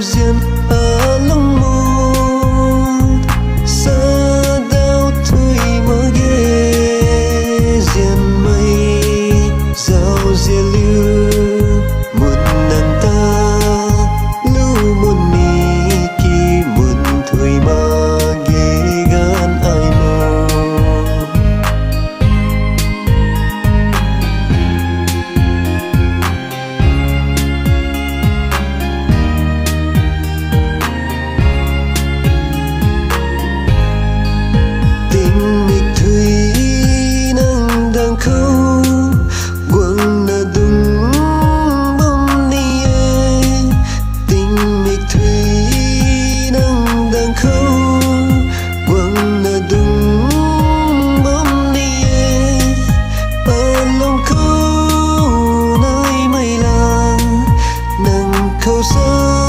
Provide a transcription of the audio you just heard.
diên ở lòng một xa đau thui mơ ghê diên mây giàu diên lưu một nàng ta lưu một ni kỳ một thui mơ ghê gan ai mơ tình mịch thủy nàng đang khâu quăng na đúng bom ni tình mịch thủy nàng đang khâu quăng na đúng bom ni ở lòng khâu nơi mây làng nàng khâu xa